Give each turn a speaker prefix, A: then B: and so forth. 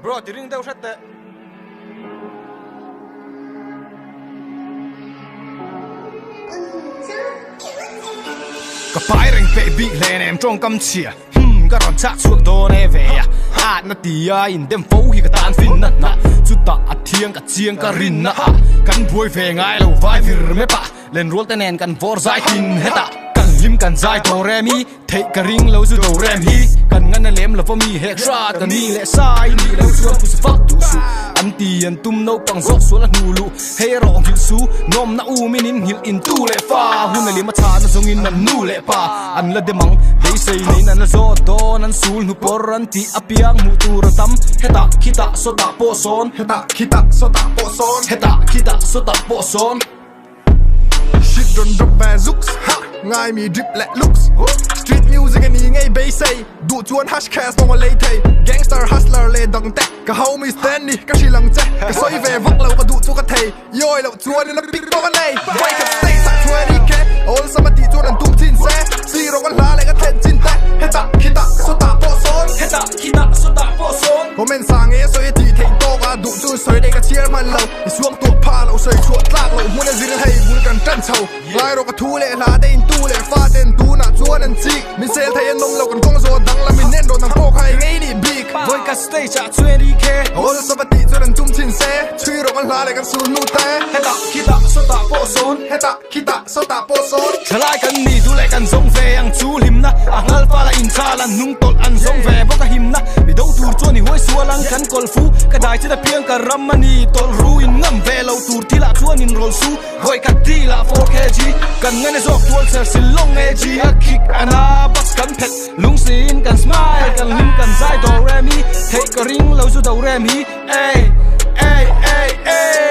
A: bro ti ring đâu sát tệ cái phải ring baby lên em trong cắm chia cái ròn chắc chuột đồ này về à nó tia in đêm phố hi cái tan fin nè chút ta thiêng cái chiêng cái rin nè căn buổi về ngay lâu vai vir mấy ba lên roll tên en căn vor giải tin hết à lim kan zai do re mi thei ka ring lo zu do rem hi kan ngan na lem lo for mi he tra ka ni le sai ni lo chuan pu fuck tu su an ti an tum no pang zok su la nu lu he rong hil su nom na u min in hil in tu le fa hun na lima cha na zong in na nu le pa an la de mang dei sei nei na zo do nan sul nu por an ti apiang mu tu ra tam heta kita so ta po son heta kita so ta po son heta kita so ta po son
B: shit don't drop my zooks ha ngay mi drip let looks street music anh ngay bay say đủ chuan hashcast mong lấy thầy gangster hustler le đằng tech cả homie stand đi cả xì lằng che cả xoay về vắt lâu cả đủ chuan cả thầy yoi lâu chuan nên nó big ball này quay cả stay tại 20k all somebody chuan anh tung tin xe zero anh lá lại cả thèn tin tech heta kita so ta po son
A: heta kita so ta po son
B: comment sang nghe xoay thì thầy to cả đủ chuan xoay đây cả chia man lâu xuống tuột pa lâu xoay chuột lắc lâu muốn là gì hay muốn cần chân sầu lại rồi cả thu lệ là đây tu lệ pha tên tu na chuan anh chi mình sẽ thấy anh nông lâu còn con rồi đắng là mình nên đồ thằng phố hay ngay đi big
A: với cả stay trả 20k
B: all somebody chuan anh tung tin xe chui rồi anh lá lại cả sùn nút té
A: heta kita so ta po son
B: heta kita so ta po son
A: trở lại cần ni du lại cần giống về ang chú lim na ang alpha là in cha là nung tol ăn giống về bóc cả him na bị đấu tour chuan ni hoi xua lang kan kol fu cái đài chỉ là piang cả ram mani tol ruin ngam về lâu tour thì là chuan in roll su với cả đi là 4kg cần ngay này dọc tuol ser sil long edgy a kick ana box kan pet lung sin kan smile kan lim kan zai do re mi take a ring lâu zu do re mi ey ey ey ey